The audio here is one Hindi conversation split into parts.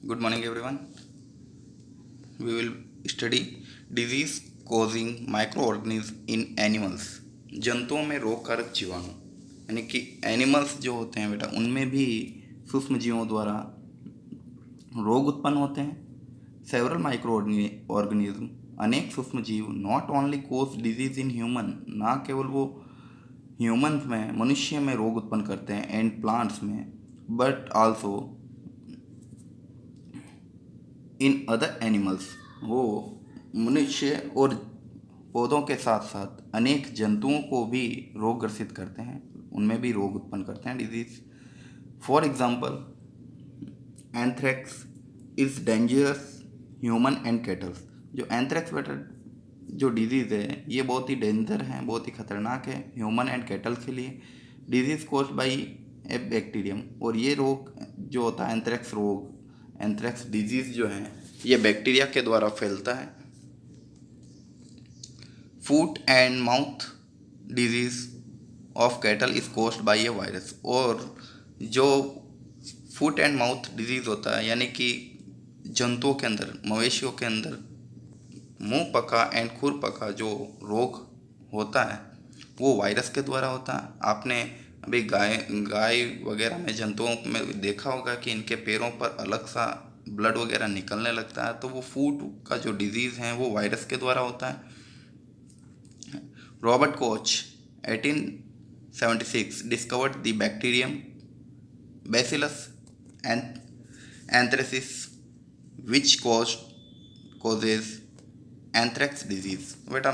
Good morning, everyone. We will study disease causing microorganisms in animals. जंतुओं में रोग कारक जीवाणु यानी कि एनिमल्स जो होते हैं बेटा उनमें भी सूक्ष्म जीवों द्वारा रोग उत्पन्न होते हैं. सेवरल माइक्रो ऑर्गेनिज्म अनेक सूक्ष्म जीव not only cause disease in human, ना केवल वो ह्यूमन्स में मनुष्य में रोग उत्पन्न करते हैं एंड प्लांट्स में, but also in other animals. वो मनुष्य और पौधों के साथ साथ अनेक जंतुओं को भी रोग ग्रसित करते हैं, उनमें भी रोग उत्पन्न करते हैं disease. For example, anthrax is dangerous human and kettles. जो एंथ्रेक्स बेटा जो डिजीज़ है ये बहुत ही डेंजर है, बहुत ही खतरनाक है ह्यूमन एंड कैटल के लिए. Disease caused by A bacterium. और ये रोग जो होता है एंथ्रेक्स रोग, एंथ्रेक्स डिजीज़ जो है ये बैक्टीरिया के द्वारा फैलता है. Foot and mouth disease of cattle is caused by A virus. और जो फूट एंड माउथ डिजीज़ होता है यानी कि जंतुओं के अंदर, मवेशियों के अंदर मुंह पका एंड खुर पका जो रोग होता है वो वायरस के द्वारा होता है. आपने अभी गाय गाय वगैरह में जंतुओं में देखा होगा कि इनके पैरों पर अलग सा ब्लड वगैरह निकलने लगता है, तो वो फूट का जो डिजीज़ है वो वायरस के द्वारा होता है. Robert Koch 1876 discovered the bacterium bacillus anthracis which causes anthrax disease. बेटा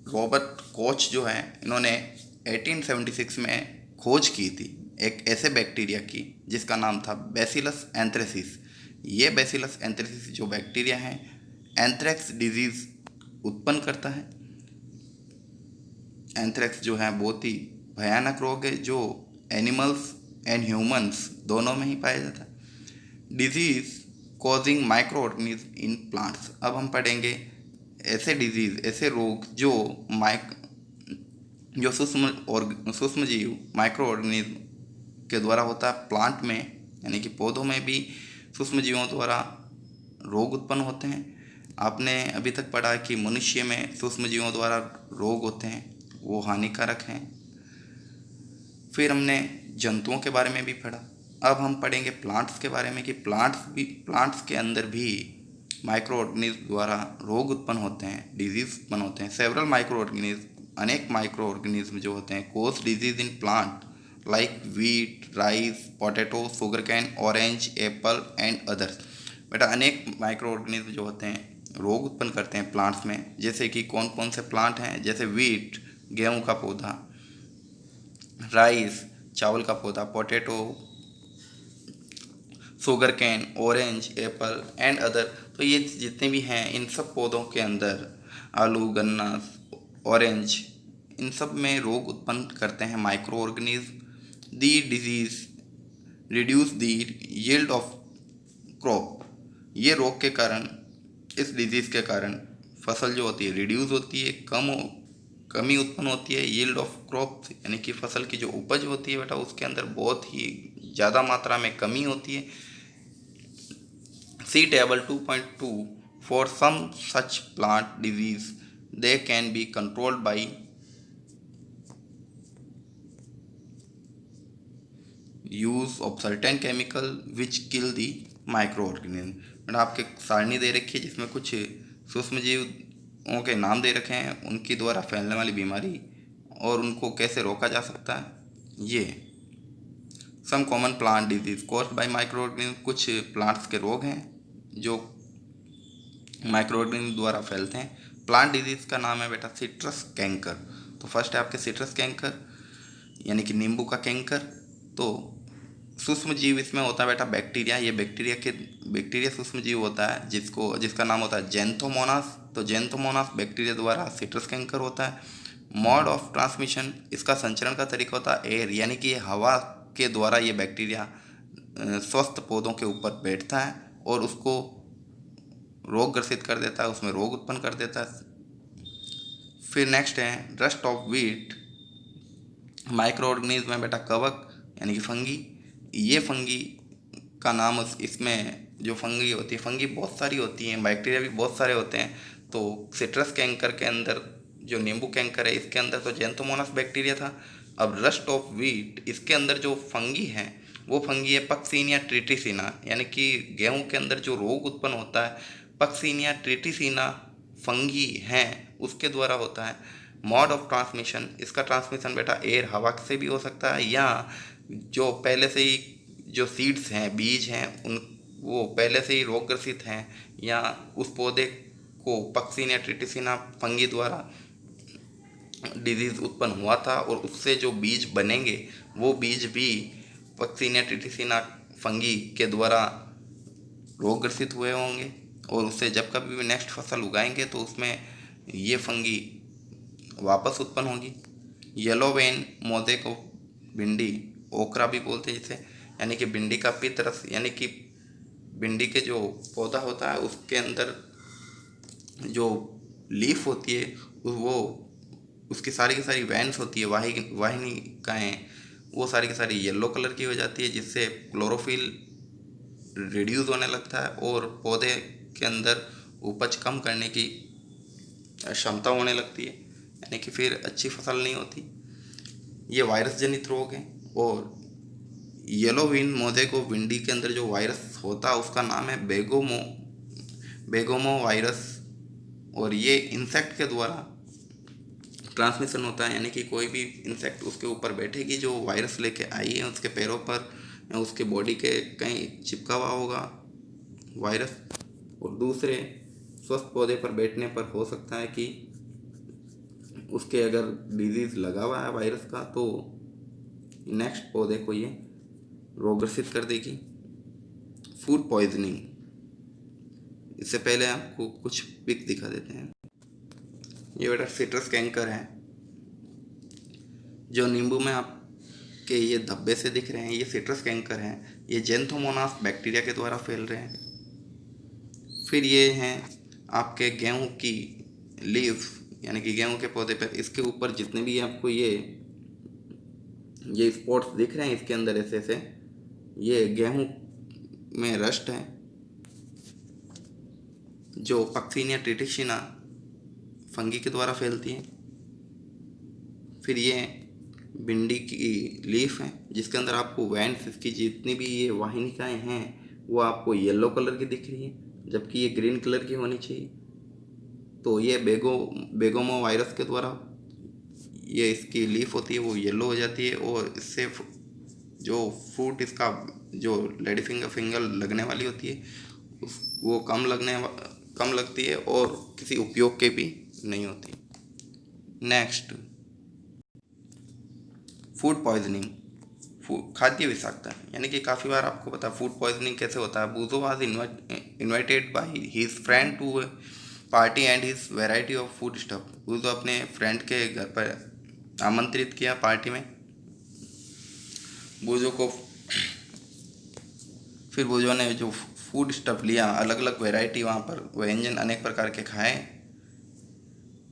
रॉबर्ट कोच जो है इन्होंने 1876 में खोज की थी एक ऐसे बैक्टीरिया की जिसका नाम था बैसिलस एंथ्रेसिस. ये बैसिलस एंथ्रेसिस जो बैक्टीरिया है एंथ्रेक्स डिजीज़ उत्पन्न करता है. एंथ्रेक्स जो है बहुत ही भयानक रोग है जो एनिमल्स एंड ह्यूमंस दोनों में ही पाया जाता है. Disease causing micro organism in plants. अब हम पढ़ेंगे ऐसे डिजीज़, ऐसे रोग जो सूक्ष्म जीव माइक्रो ऑर्गेनिज्म के द्वारा होता है प्लांट में, यानी कि पौधों में भी सूक्ष्म जीवों द्वारा रोग उत्पन्न होते हैं. आपने अभी तक पढ़ा कि मनुष्य में सूक्ष्म जीवों द्वारा रोग होते हैं, वो हानिकारक हैं. फिर हमने जंतुओं के बारे में भी पढ़ा. अब हम पढ़ेंगे प्लांट्स के बारे में कि प्लांट्स के अंदर भी माइक्रो ऑर्गेनिज्म द्वारा रोग उत्पन्न होते हैं, डिजीज उत्पन्न होते हैं. सेवरल माइक्रो ऑर्गेनिज्म अनेक माइक्रो ऑर्गेनिज्म जो होते हैं cause disease in plant like wheat, rice, potato, sugar cane, orange, apple and others. बेटा अनेक माइक्रो ऑर्गेनिज्म जो होते हैं रोग उत्पन्न करते हैं प्लांट्स में. जैसे कि कौन कौन से प्लांट हैं, जैसे वीट गेहूं का पौधा, राइस चावल का पौधा, potato, sugar cane, orange, apple and other. तो ये जितने भी हैं इन सब पौधों के अंदर आलू, गन्ना, ऑरेंज, इन सब में रोग उत्पन्न करते हैं micro organism. The disease reduce the yield of crop. ये रोग के कारण, इस डिजीज़ के कारण फसल जो होती है रिड्यूस होती है, कमी उत्पन्न होती है. यील्ड ऑफ क्रॉप यानी कि फसल की जो उपज होती है बेटा उसके अंदर बहुत ही ज़्यादा मात्रा में कमी होती है. See table 2.2. For some such plant disease, they can be controlled by use of certain chemical which kill the microorganism. मैंने आपके सारणी दे रखी है जिसमें कुछ सूक्ष्म जीवों के नाम दे रखे हैं, उनकी द्वारा फैलने वाली बीमारी और उनको कैसे रोका जा सकता है. ये some common plant disease caused by microorganism. कुछ प्लांट्स के रोग हैं जो माइक्रो ऑर्गेनिज्म द्वारा फैलते हैं. प्लांट डिजीज़ का नाम है बेटा सिट्रस कैंकर. तो फर्स्ट है आपके सिट्रस कैंकर यानी कि नींबू का कैंकर. तो सूक्ष्म जीव इसमें होता है बेटा बैक्टीरिया. ये बैक्टीरिया सूक्ष्म जीव होता है जिसका नाम होता है जेंथोमोनास. तो जेंथोमोनास बैक्टीरिया द्वारा सिट्रस कैंकर होता है. मोड ऑफ ट्रांसमिशन, इसका संचरण का तरीका होता है एयर, यानी कि हवा के द्वारा ये बैक्टीरिया स्वस्थ पौधों के ऊपर बैठता है और उसको रोग ग्रसित कर देता है, उसमें रोग उत्पन्न कर देता है. फिर नेक्स्ट है rust of wheat. Micro organism है बेटा कवक यानी कि फंगी. ये फंगी का नाम इसमें जो फंगी होती है, फंगी बहुत सारी होती हैं, बैक्टीरिया भी बहुत सारे होते हैं। तो सिट्रस कैंकर के अंदर, जो नींबू कैंकर है, इसके अंदर तो जेंथोमोनास बैक्टीरिया था। अब रस्ट ऑफ व्हीट, इसके अंदर जो फंगी है वो फंगी है पक्सीनिया ट्रिटिसिना, यानी कि गेहूं के अंदर जो रोग उत्पन्न होता है पक्सीनिया ट्रिटिसिना फंगी हैं उसके द्वारा होता है। मोड ऑफ ट्रांसमिशन, इसका ट्रांसमिशन बेटा एयर, हवा से भी हो सकता है, या जो पहले से ही जो सीड्स हैं, बीज हैं, उन वो पहले से ही रोग ग्रसित हैं, या उस पौधे को पक्सीनिया ट्रिटिसिना फंगी द्वारा डिजीज उत्पन्न हुआ था और उससे जो बीज बनेंगे वो बीज भी पक्सीनिया ट्रिटिसिना फंगी के द्वारा रोग ग्रसित हुए होंगे, और उससे जब कभी भी नेक्स्ट फसल उगाएंगे तो उसमें ये फंगी वापस उत्पन्न होगी। येलो वेन मोजे को भिंडी, ओकरा भी बोलते हैं जिसे, यानी कि भिंडी का पितरस, यानी कि भिंडी के जो पौधा होता है उसके अंदर जो लीफ होती है वो, उसकी सारी की सारी वैन्स होती है, वाहिनिकाएँ, वो सारी की सारी येलो कलर की हो जाती है, जिससे क्लोरोफिल रिड्यूस होने लगता है और पौधे के अंदर उपज कम करने की क्षमता होने लगती है, यानी कि फिर अच्छी फसल नहीं होती। ये वायरस जनित रोग है। और येलो विन मोज़ेको भिंडी के अंदर जो वायरस होता है उसका नाम है बेगोमो वायरस, और ये इंसेक्ट के द्वारा ट्रांसमिशन होता है, यानी कि कोई भी इंसेक्ट उसके ऊपर बैठेगी जो वायरस लेके आई है, उसके पैरों पर या उसके बॉडी के कहीं चिपका हुआ होगा वायरस, और दूसरे स्वस्थ पौधे पर बैठने पर हो सकता है कि उसके अगर डिजीज़ लगा हुआ है वायरस का तो नेक्स्ट पौधे को ये रोगग्रसित कर देगी। फूड पॉइजनिंग, इससे पहले आपको कुछ पिक दिखा देते हैं। ये बेटा सिट्रस कैंकर है, जो नींबू में आपके ये धब्बे से दिख रहे हैं, ये सिट्रस कैंकर हैं। ये जेंथोमोनास बैक्टीरिया के द्वारा फैल रहे हैं। फिर ये हैं आपके गेहूं की लीफ, यानी कि गेहूं के पौधे पर, इसके ऊपर जितने भी आपको ये स्पॉट्स दिख रहे हैं इसके अंदर ऐसे ऐसे, ये गेहूं में रस्ट है जो पक्सीनिया ट्रिटिसिना फंगी के द्वारा फैलती है। फिर ये भिंडी की लीफ है जिसके अंदर आपको वैन्स, इसकी जितनी भी ये वाहिनिकाएँ हैं वो आपको येलो कलर की दिख रही है, जबकि ये ग्रीन कलर की होनी चाहिए। तो ये बेगोमो वायरस के द्वारा ये इसकी लीफ होती है वो येलो हो जाती है, और इससे जो फ्रूट इसका जो लेडी फिंगर लगने वाली होती है वो कम लगती है और किसी उपयोग के भी नहीं होती। नेक्स्ट, फूड पॉइजनिंग, खाद्य विषाक्तता, यानी कि काफ़ी बार आपको पता है फूड पॉइजनिंग कैसे होता है। Boojho was invited by his friend to party and his variety of food stuff. Boojho अपने फ्रेंड के घर पर आमंत्रित किया पार्टी में बूजो को, फिर बूजो ने जो फूड स्टफ लिया, अलग अलग वेराइटी वहाँ पर व्यंजन अनेक प्रकार के खाए।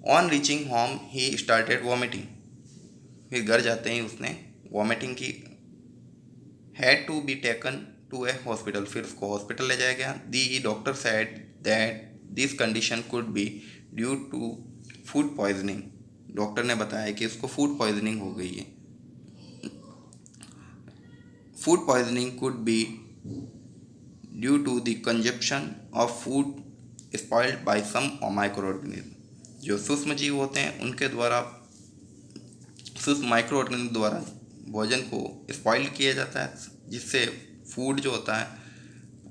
On reaching home he started vomiting, फिर घर जाते ही उसने वॉमिटिंग की। Had to be taken to a hospital, फिर उसको हॉस्पिटल ले जाया गया। The doctor said that this condition could be due to food poisoning, doctor ने बताया कि उसको फूड पॉइजनिंग हो गई है। Food poisoning could be due to the consumption of food spoiled by some microorganism, जो सूक्ष्म जीव होते हैं उनके द्वारा, सूक्ष्म माइक्रो ऑर्गेनिज्म द्वारा भोजन को स्पॉइल किया जाता है, जिससे फूड जो होता है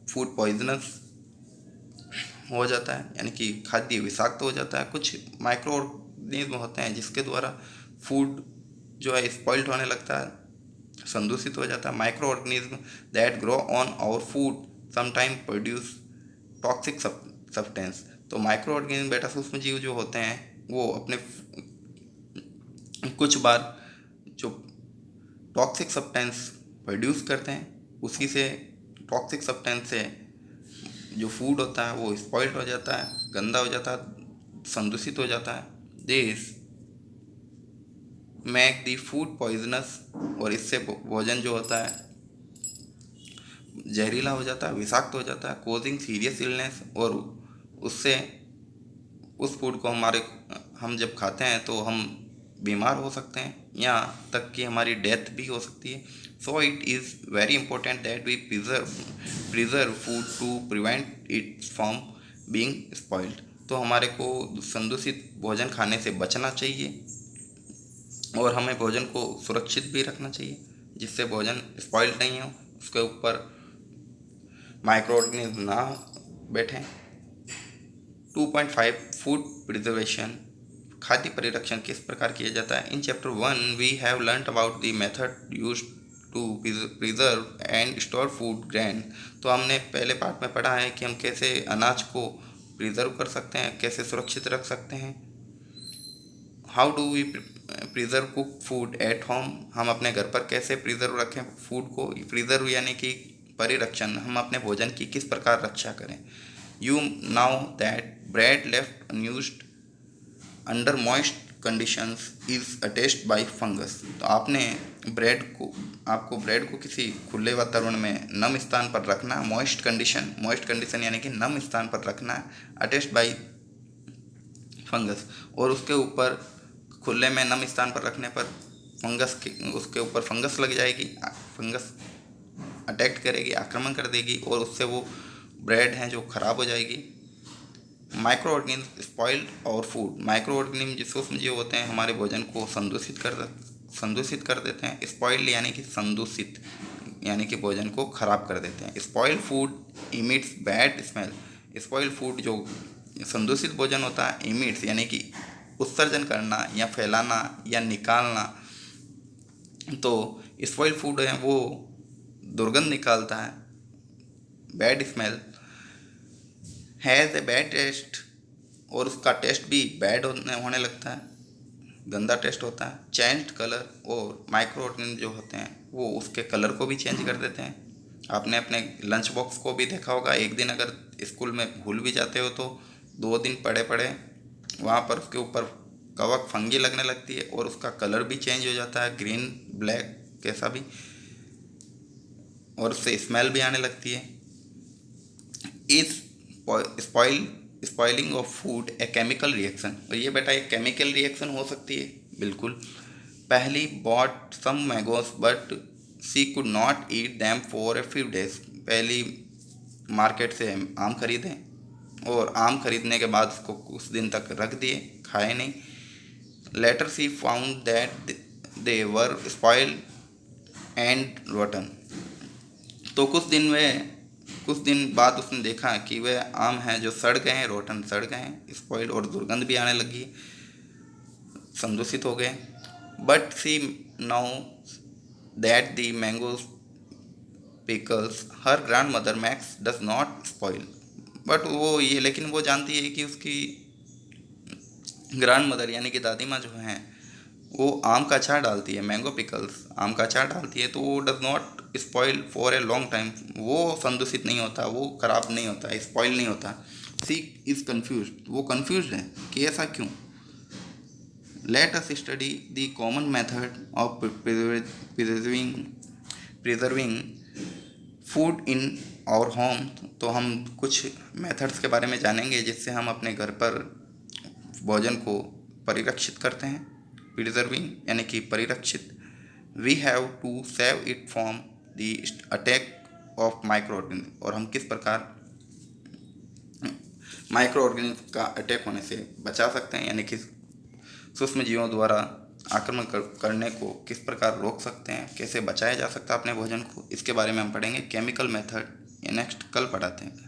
फूड पॉइजनस हो जाता है, यानी कि खाद्य विषाक्त हो जाता है। कुछ माइक्रो ऑर्गेनिज्म होते हैं जिसके द्वारा फूड जो है स्पॉइल्ड होने लगता है, संदूषित हो जाता है। Micro organism that grow on our food sometime produce toxic substance, तो माइक्रो ऑर्गेनिज्म बेटा सूक्ष्म जीव जो होते हैं वो अपने कुछ बार जो टॉक्सिक सब्सटेंस प्रोड्यूस करते हैं, उसी से टॉक्सिक सब्सटेंस से जो फूड होता है वो स्पॉइल्ड हो जाता है, गंदा हो जाता है, संदूषित हो जाता है। This make the food poisonous, और इससे भोजन जो होता है जहरीला हो जाता है, विषाक्त हो जाता है, कोजिंग सीरियस इलनेस, और उससे उस फूड को हम जब खाते हैं तो हम बीमार हो सकते हैं, यहाँ तक कि हमारी डेथ भी हो सकती है। So it is very important that we preserve food to prevent it from being spoiled. तो हमारे को संदूषित भोजन खाने से बचना चाहिए और हमें भोजन को सुरक्षित भी रखना चाहिए जिससे भोजन स्पॉइल्ड नहीं हो, उसके ऊपर माइक्रो ऑर्गेनिज्म ना बैठें। 2.5 फूड प्रिजर्वेशन, खाद्य परिरक्षण किस प्रकार किया जाता है। In chapter 1 we have learned about the method used to preserve and store food grain. तो हमने पहले पार्ट में पढ़ा है कि हम कैसे अनाज को प्रिजर्व कर सकते हैं, कैसे सुरक्षित रख सकते हैं। How do we preserve cook food at home, हम अपने घर पर कैसे प्रिजर्व रखें फूड को। प्रिजर्व यानी कि परिरक्षण, हम अपने भोजन की किस प्रकार रक्षा करें। You now that bread left unused under moist conditions is attached bye fungus. तो आपको ब्रेड को किसी खुले वातावरण में नम स्थान पर रखना, मॉइस्ट कंडीशन यानी कि नम स्थान पर रखना, अटैच्ड बाय फंगस, और उसके ऊपर खुले में नम स्थान पर रखने पर उसके ऊपर फंगस लग जाएगी, फंगस अटैक करेगी, आक्रमण कर देगी और उससे वो ब्रेड हैं जो ख़राब हो जाएगी। माइक्रो ऑर्गेनिज्म स्पॉइल्ड और फूड, माइक्रो ऑर्गेनिज्म जो सूक्ष्म जीव होते हैं हमारे भोजन को संदूषित कर देते हैं। स्पॉइल्ड यानी कि संदूषित यानी कि भोजन को ख़राब कर देते हैं। Spoiled food emits bad smell, spoiled food जो संदूषित भोजन होता है, इमिट्स यानी कि उत्सर्जन करना या फैलाना या निकालना। तो स्पॉइल्ड फूड है वो दुर्गंध निकालता है, bad smell, has a bad taste, और उसका टेस्ट भी बैड होने लगता है, गंदा टेस्ट होता है। चेंज्ड कलर, और माइक्रो ऑर्गेनिज्म जो होते हैं वो उसके कलर को भी चेंज कर देते हैं। आपने अपने लंच बॉक्स को भी देखा होगा, एक दिन अगर स्कूल में भूल भी जाते हो तो 2 दिन पड़े वहाँ पर उसके ऊपर कवक फंगी लगने लगती है और उसका कलर भी चेंज हो जाता है, ग्रीन ब्लैक कैसा भी, और उससे स्मेल भी आने लगती है। इस spoiling of food a chemical reaction, और ये बेटा एक केमिकल रिएक्शन हो सकती है बिल्कुल। पहली bought some mangoes but she could not eat them for a few days, पहली मार्केट से आम खरीदें और आम खरीदने के बाद उसको कुछ दिन तक रख दिए, खाए नहीं। Later she found that they were spoiled and rotten, तो कुछ दिन बाद उसने देखा कि वे आम हैं जो सड़ गए हैं, रोटन सड़ गए हैं, स्पॉइल्ड, और दुर्गंध भी आने लगी, संदूषित हो गए। But she now that the mangoes pickles her grandmother makes does not spoil, but लेकिन वो जानती है कि उसकी ग्रैंड मदर यानी कि दादी माँ जो हैं वो आम का अचार डालती है, मैंगो पिकल्स आम का अचार डालती है, तो वो does not spoil for a long time, वो संदूषित नहीं होता, वो ख़राब नहीं होता, स्पॉइल नहीं होता। सी इज़ कन्फ्यूज, वो कन्फ्यूज है कि ऐसा क्यों। Let us study the common method of preserving food in our home. तो हम कुछ मेथड्स के बारे में जानेंगे जिससे हम अपने घर पर भोजन को परिरक्षित करते हैं। प्रिजर्विंग यानी कि परिरक्षित। We have to save it from the attack of microorganism, और हम किस प्रकार माइक्रो ऑर्गेनिज्म का अटैक होने से बचा सकते हैं, यानी कि सूक्ष्म जीवों द्वारा आक्रमण करने को किस प्रकार रोक सकते हैं, कैसे बचाया जा सकता है अपने भोजन को, इसके बारे में हम पढ़ेंगे। केमिकल मेथड ये नेक्स्ट कल पढ़ाते हैं।